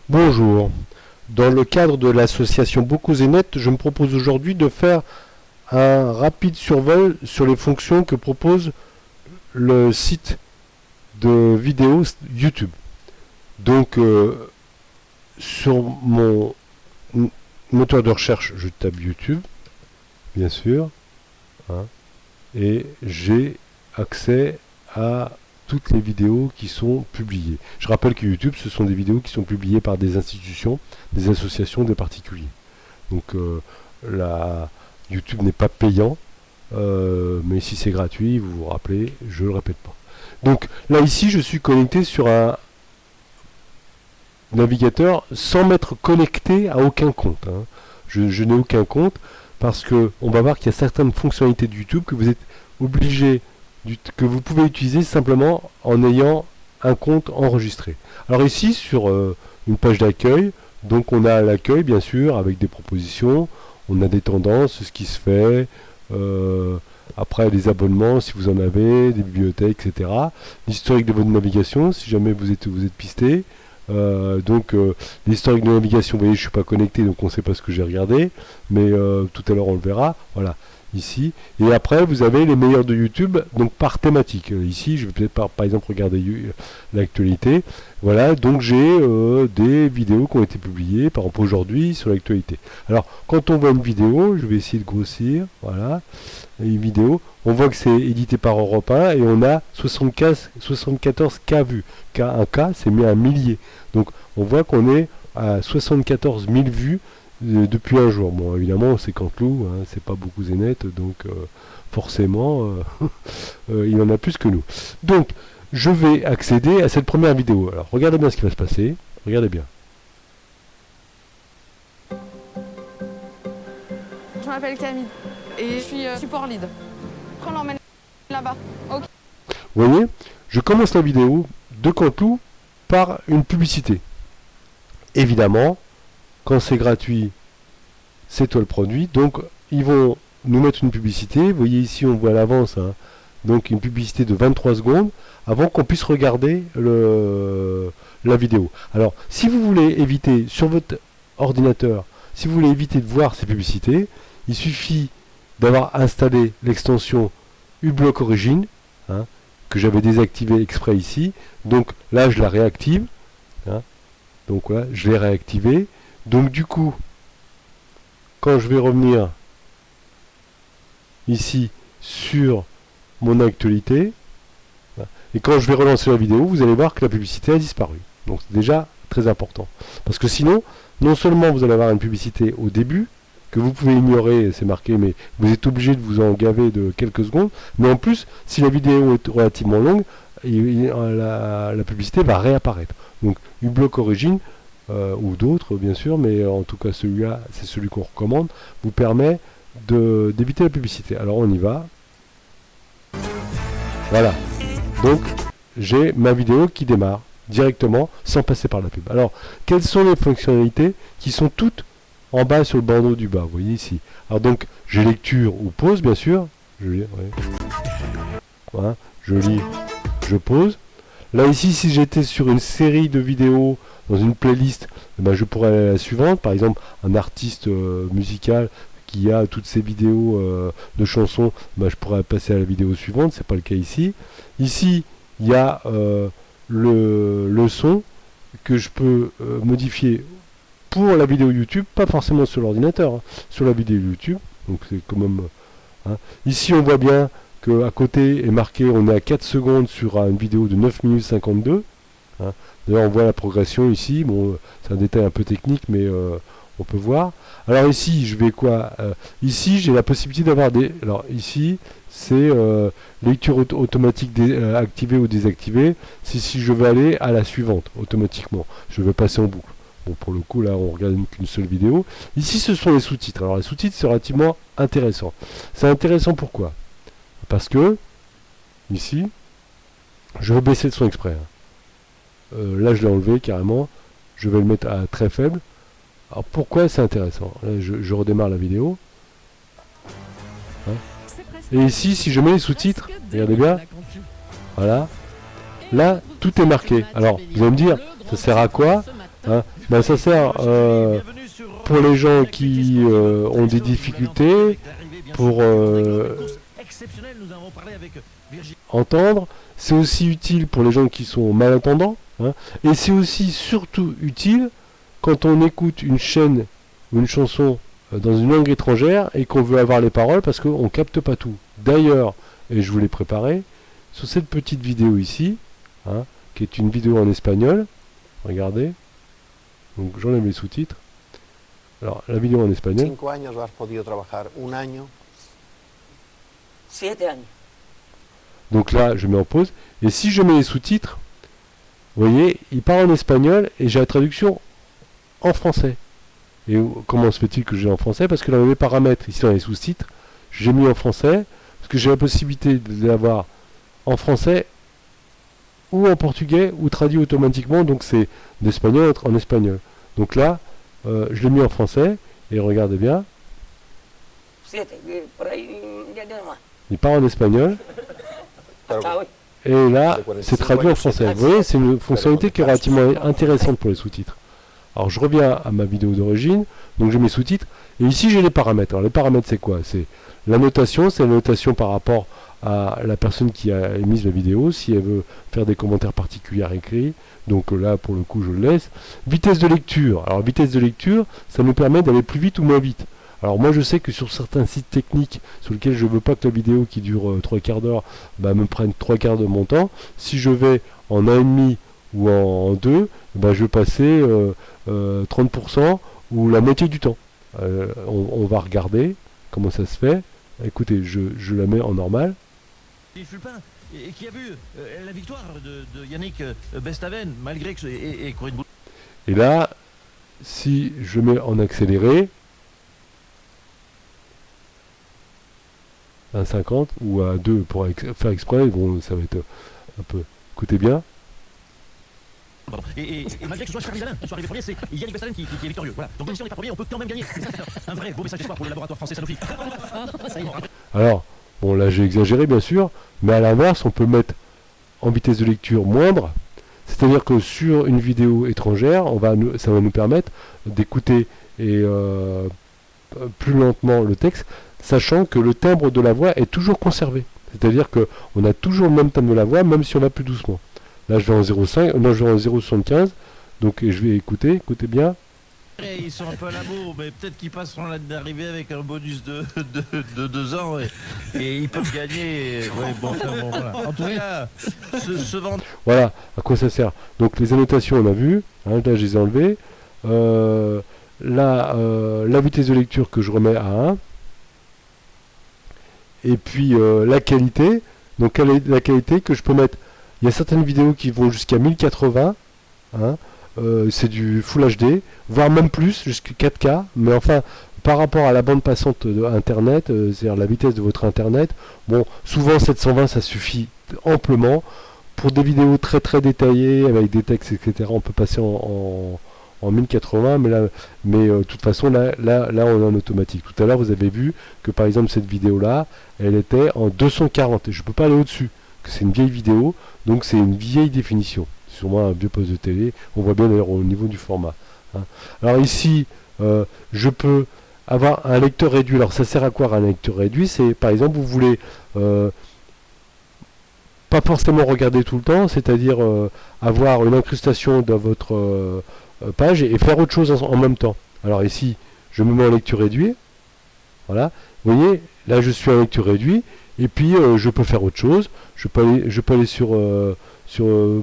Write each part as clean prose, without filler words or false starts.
Bonjour. Dans le cadre de l'association BokuZenet, je me propose aujourd'hui de faire un rapide survol sur les fonctions que propose le site de vidéos YouTube. Donc, sur mon moteur de recherche, je tape YouTube, bien sûr, hein, et j'ai accès à toutes les vidéos qui sont publiées. Je rappelle que YouTube, ce sont des vidéos qui sont publiées par des institutions, des associations, des particuliers. Donc la YouTube n'est pas payant, mais si c'est gratuit, vous vous rappelez, je ne le répète pas. Donc là ici, je suis connecté sur un navigateur sans m'être connecté à aucun compte. Hein. Je n'ai aucun compte parce que on va voir qu'il y a certaines fonctionnalités de YouTube que vous êtes obligé que vous pouvez utiliser simplement en ayant un compte enregistré. Alors ici sur une page d'accueil, donc on a l'accueil bien sûr avec des propositions, on a des tendances, ce qui se fait, après les abonnements si vous en avez, des bibliothèques, etc. L'historique de votre navigation si jamais vous êtes pisté. L'historique de navigation, vous voyez je suis pas connecté donc on ne sait pas ce que j'ai regardé, mais tout à l'heure on le verra, voilà. Ici, et après vous avez les meilleurs de YouTube, donc par thématique. Ici, je vais peut-être par exemple regarder l'actualité. Voilà, donc j'ai des vidéos qui ont été publiées, par exemple aujourd'hui, sur l'actualité. Alors, quand on voit une vidéo, je vais essayer de grossir, voilà, une vidéo, on voit que c'est édité par Europe 1 et on a 74 K vues. Un K, c'est mis à un millier. Donc, on voit qu'on est à 74 000 vues depuis un jour. Bon, évidemment, c'est Canteloup, hein, c'est pas beaucoup Zénith, donc forcément, il en a plus que nous. Donc, je vais accéder à cette première vidéo. Alors, regardez bien ce qui va se passer. Regardez bien. Je m'appelle Camille et je suis support lead. On l'emmène là-bas. Ok. Vous voyez, je commence la vidéo de Canteloup par une publicité. Évidemment, quand c'est gratuit, c'est toi le produit. Donc, ils vont nous mettre une publicité. Vous voyez ici, on voit à l'avance, hein, donc une publicité de 23 secondes avant qu'on puisse regarder la vidéo. Alors, si vous voulez éviter sur votre ordinateur, si vous voulez éviter de voir ces publicités, il suffit d'avoir installé l'extension uBlock Origin, hein, que j'avais désactivé exprès ici. Donc là, je la réactive. Hein. Donc voilà, je l'ai réactivé. Donc du coup, quand je vais revenir ici sur mon actualité, et quand je vais relancer la vidéo, vous allez voir que la publicité a disparu. Donc c'est déjà très important. Parce que sinon, non seulement vous allez avoir une publicité au début, que vous pouvez ignorer, c'est marqué, mais vous êtes obligé de vous en gaver de quelques secondes, mais en plus, si la vidéo est relativement longue, la publicité va réapparaître. Donc uBlock Origin, ou d'autres bien sûr, mais en tout cas celui-là, c'est celui qu'on recommande, vous permet d'éviter la publicité. Alors on y va. Voilà. Donc j'ai ma vidéo qui démarre directement sans passer par la pub. Alors quelles sont les fonctionnalités qui sont toutes en bas sur le bandeau du bas, vous voyez ici. Alors donc j'ai lecture ou pause bien sûr. Je lis, ouais. Voilà, je lis, je pose. Là ici, si j'étais sur une série de vidéos dans une playlist, eh ben, je pourrais aller à la suivante. Par exemple, un artiste musical qui a toutes ses vidéos de chansons, ben, je pourrais passer à la vidéo suivante. C'est pas le cas ici. Ici, il y a le son que je peux modifier pour la vidéo YouTube, pas forcément sur l'ordinateur, hein, sur la vidéo YouTube. Donc c'est quand même. Hein. Ici, on voit bien à côté est marqué, on est à 4 secondes sur une vidéo de 9 minutes 52. Hein. D'ailleurs, on voit la progression ici. Bon, c'est un détail un peu technique, mais on peut voir. Alors ici, je vais quoi ici, j'ai la possibilité d'avoir des... Alors ici, c'est lecture automatique activée ou désactivée. C'est si je veux aller à la suivante, automatiquement. Je vais passer en boucle. Bon, pour le coup, là, on regarde qu'une seule vidéo. Ici, ce sont les sous-titres. Alors, les sous-titres, c'est relativement intéressant. C'est intéressant pourquoi ? Parce que, ici, je vais baisser le son exprès. Hein. Là, je l'ai enlevé carrément. Je vais le mettre à très faible. Alors, pourquoi c'est intéressant ? Là, je redémarre la vidéo. Hein. Et ici, si je mets les sous-titres, regardez bien. Voilà. Là, tout est marqué. Alors, vous allez me dire, ça sert à quoi ? Hein. Ben, ça sert pour les gens qui ont des difficultés pour entendre. C'est aussi utile pour les gens qui sont malentendants. Hein. Et c'est aussi surtout utile quand on écoute une chaîne ou une chanson dans une langue étrangère et qu'on veut avoir les paroles parce qu'on ne capte pas tout. D'ailleurs, et je vous l'ai préparé, sur cette petite vidéo ici, hein, qui est une vidéo en espagnol, regardez, donc j'enlève les sous-titres. Alors, la vidéo en espagnol. 5 años has podido trabajar, un año. 7 años. Donc là, je mets en pause. Et si je mets les sous-titres, vous voyez, il parle en espagnol et j'ai la traduction en français. Et comment se fait-il que j'ai en français? Parce que dans les paramètres, ici dans les sous-titres, j'ai mis en français, parce que j'ai la possibilité de l'avoir en français ou en portugais, ou traduit automatiquement, donc c'est d'espagnol en espagnol. Donc là, je l'ai mis en français, et regardez bien, 7, por ahí ya nada más. il parle en espagnol, Pero, Ah oui. et là, c'est traduit en français. Vous voyez, c'est une fonctionnalité qui est relativement intéressante pour les sous-titres. Alors je reviens à ma vidéo d'origine, donc j'ai mes sous-titres, et ici j'ai les paramètres. Alors les paramètres c'est quoi? C'est la notation, c'est la notation par rapport à la personne qui a émis la vidéo, si elle veut faire des commentaires particuliers écrits, donc là pour le coup je le laisse. Vitesse de lecture, alors vitesse de lecture, ça nous permet d'aller plus vite ou moins vite. Alors moi je sais que sur certains sites techniques sur lesquels je ne veux pas que la vidéo qui dure 3/4 d'heure me prenne 3/4 de mon temps, si je vais en 1,5 ou en 2, je vais passer 30% ou la moitié du temps. On va regarder comment ça se fait. Écoutez, je la mets en normal. Fulpin, et qui a vu la victoire de Yannick Bestaven, malgré que et Corinne Boulot. Et là, si je mets en accéléré, à 50 ou à 2 pour faire exprès, bon, ça va être un peu... Écoutez bien. Et malgré que ce soit Charlie Dalin qui soit arrivé premier, c'est Yannick Bestaven qui est victorieux. Voilà. Donc même si on n'est pas premier, on peut quand même gagner. C'est un vrai beau message d'espoir pour le laboratoire français Sanofi. Ça y est. Alors, bon là j'ai exagéré bien sûr, mais à l'inverse, on peut mettre en vitesse de lecture moindre. C'est-à-dire que sur une vidéo étrangère, ça va nous permettre d'écouter et plus lentement le texte, sachant que le timbre de la voix est toujours conservé. C'est-à-dire qu'on a toujours le même timbre de la voix, même si on va plus doucement. Là, je vais en 0,5, non, je vais en 0,75, donc je vais écouter bien. Ils sont un peu à la bourre, mais peut-être qu'ils passeront là d'arrivée avec un bonus de 2 ans et ils peuvent gagner. Ouais, bon, voilà. En tout cas, ce vendredi. Voilà, à quoi ça sert. Donc les annotations, on a vu, hein, là je les ai enlevées. La vitesse de lecture que je remets à 1. Et puis la qualité, donc la qualité que je peux mettre. Il y a certaines vidéos qui vont jusqu'à 1080, hein, c'est du Full HD, voire même plus, jusqu'à 4K, mais enfin, par rapport à la bande passante de Internet, c'est-à-dire la vitesse de votre Internet, bon, souvent 720 ça suffit amplement. Pour des vidéos très très détaillées, avec des textes, etc., on peut passer en 1080, mais de toute façon, là, on est en automatique. Tout à l'heure, vous avez vu que par exemple, cette vidéo-là, elle était en 240, et je ne peux pas aller au-dessus. C'est une vieille vidéo, donc c'est une vieille définition. C'est sûrement un vieux poste de télé. On voit bien d'ailleurs au niveau du format. Hein. Alors ici, je peux avoir un lecteur réduit. Alors ça sert à quoi un lecteur réduit? C'est par exemple, vous voulez pas forcément regarder tout le temps, c'est-à-dire avoir une incrustation dans votre page et faire autre chose en même temps. Alors ici, je me mets en lecture réduit. Voilà. Vous voyez, là je suis en lecture réduit. Et puis je peux faire autre chose, je peux aller sur je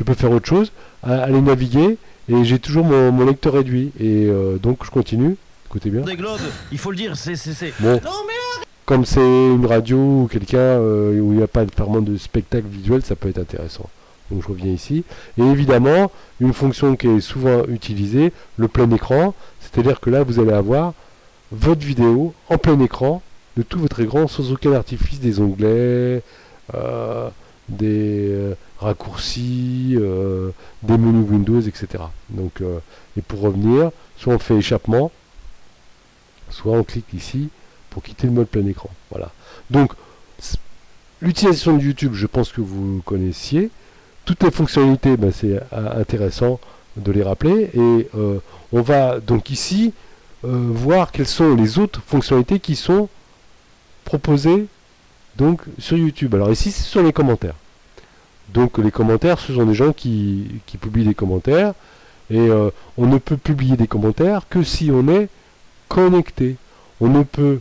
peux faire autre chose, aller naviguer, et j'ai toujours mon lecteur réduit, et donc je continue, écoutez bien. Des globes, il faut le dire, c'est... Bon, Non mais comme c'est une radio ou quelqu'un où il n'y a pas vraiment de spectacle visuel, ça peut être intéressant. Donc je reviens ici, et évidemment, une fonction qui est souvent utilisée, le plein écran, c'est-à-dire que là vous allez avoir votre vidéo en plein écran, de tout votre écran sans aucun artifice, des onglets, des raccourcis, des menus Windows, etc. Donc, et pour revenir, soit on fait échappement, soit on clique ici pour quitter le mode plein écran. Voilà. Donc, l'utilisation de YouTube, je pense que vous connaissiez. Toutes les fonctionnalités, c'est intéressant de les rappeler. Et on va donc ici voir quelles sont les autres fonctionnalités qui sont proposées donc sur YouTube. Alors ici, ce sont les commentaires. Donc les commentaires, ce sont des gens qui publient des commentaires. Et on ne peut publier des commentaires que si on est connecté. On ne peut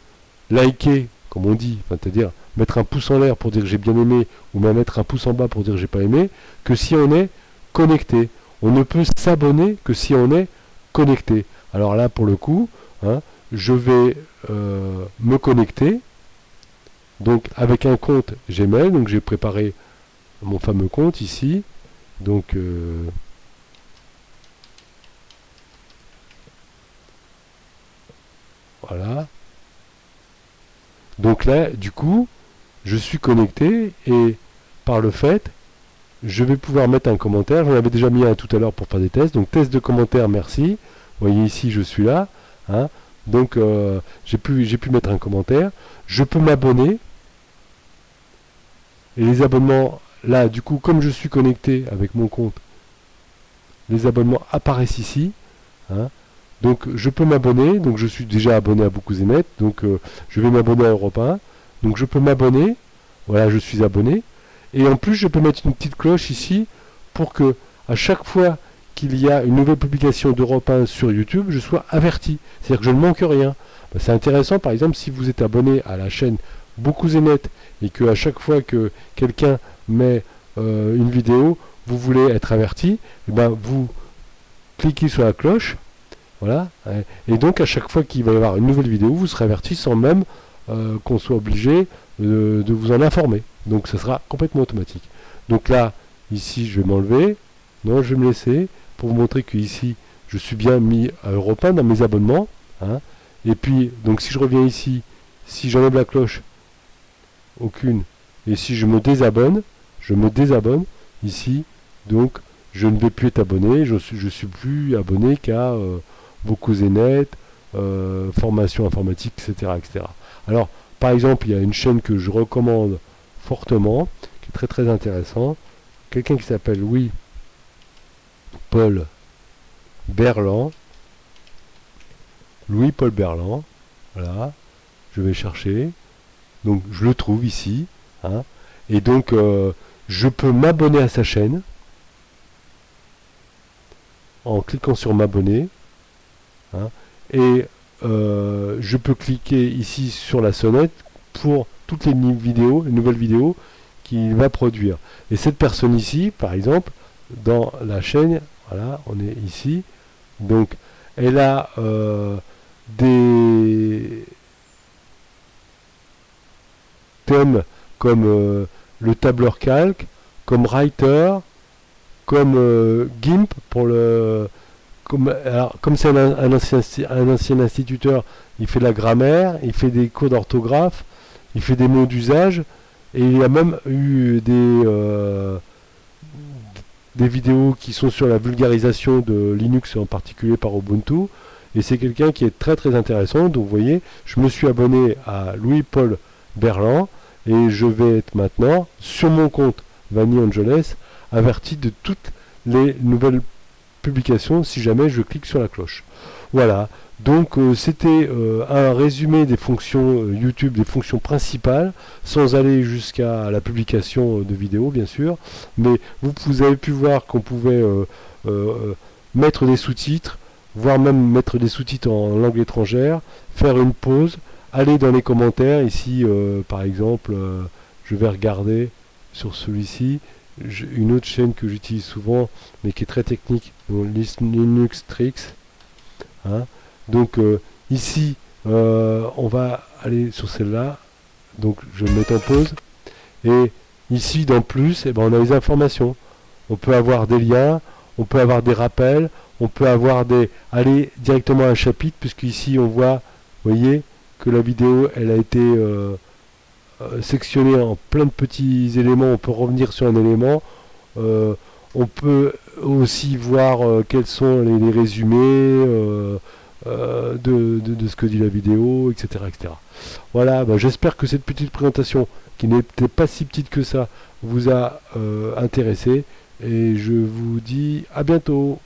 liker, comme on dit, c'est-à-dire mettre un pouce en l'air pour dire que j'ai bien aimé, ou même mettre un pouce en bas pour dire que j'ai pas aimé, que si on est connecté. On ne peut s'abonner que si on est connecté. Alors là, pour le coup, hein, je vais me connecter, donc avec un compte Gmail. Donc j'ai préparé mon fameux compte ici. Donc voilà. Donc là, du coup, je suis connecté et par le fait, je vais pouvoir mettre un commentaire. J'en avais déjà mis un tout à l'heure pour faire des tests. Donc test de commentaire, merci. Vous voyez ici, je suis là. Hein. Donc j'ai pu mettre un commentaire. Je peux m'abonner. Et les abonnements, là, du coup, comme je suis connecté avec mon compte, les abonnements apparaissent ici. Hein. Donc je peux m'abonner. Donc je suis déjà abonné à BookouZnet. Donc je vais m'abonner à Europe 1. Donc je peux m'abonner. Voilà, je suis abonné. Et en plus, je peux mettre une petite cloche ici pour que à chaque fois qu'il y a une nouvelle publication d'Europe 1 sur YouTube, je sois averti. C'est-à-dire que je ne manque rien. Ben, c'est intéressant, par exemple, si vous êtes abonné à la chaîne BookouZnet et que à chaque fois que quelqu'un met une vidéo, vous voulez être averti, et ben vous cliquez sur la cloche. Voilà. Et donc, à chaque fois qu'il va y avoir une nouvelle vidéo, vous serez averti sans même qu'on soit obligé de vous en informer. Donc ça sera complètement automatique. Donc là, ici, je vais m'enlever. Non, je vais me laisser pour vous montrer que ici, je suis bien mis à Europe 1 dans mes abonnements. Hein. Et puis, donc si je reviens ici, si j'enlève la cloche, aucune. Et si je me désabonne ici. Donc, je ne vais plus être abonné. Je suis plus abonné qu'à BookouZnet, formation informatique, etc., etc. Alors, par exemple, il y a une chaîne que je recommande fortement, qui est très très intéressant. Quelqu'un qui s'appelle Louis-Paul Berland. Louis-Paul Berland. Voilà. Je vais chercher. Donc je le trouve ici. Hein. Et donc je peux m'abonner à sa chaîne en cliquant sur m'abonner. Hein. Et je peux cliquer ici sur la sonnette pour toutes les nouvelles vidéos qu'il va produire. Et cette personne ici, par exemple, dans la chaîne, voilà, on est ici, donc elle a des thèmes comme le tableur calque, comme Writer, comme GIMP pour le... Comme c'est un ancien instituteur, il fait de la grammaire, il fait des cours d'orthographe, il fait des mots d'usage, et il a même eu des vidéos qui sont sur la vulgarisation de Linux, en particulier par Ubuntu, et c'est quelqu'un qui est très très intéressant. Donc vous voyez, je me suis abonné à Louis-Paul Berland, et je vais être maintenant, sur mon compte Vanny Angeles, averti de toutes les nouvelles publication si jamais je clique sur la cloche. Voilà, donc c'était un résumé des fonctions YouTube, des fonctions principales, sans aller jusqu'à la publication de vidéos bien sûr, mais vous avez pu voir qu'on pouvait mettre des sous-titres, voire même mettre des sous-titres en langue étrangère, faire une pause, aller dans les commentaires, ici par exemple, je vais regarder sur celui-ci, une autre chaîne que j'utilise souvent mais qui est très technique, Linux Tricks. Hein. Donc ici on va aller sur celle-là, donc je vais me mettre en pause, et ici dans plus, eh ben, on a les informations, on peut avoir des liens, on peut avoir des rappels, on peut avoir aller directement à un chapitre, puisque ici on voit, vous voyez que la vidéo elle a été sectionné en plein de petits éléments. On peut revenir sur un élément, on peut aussi voir quels sont les résumés de ce que dit la vidéo, etc., etc. Voilà, bah, j'espère que cette petite présentation, qui n'était pas si petite que ça, vous a intéressé, et je vous dis à bientôt.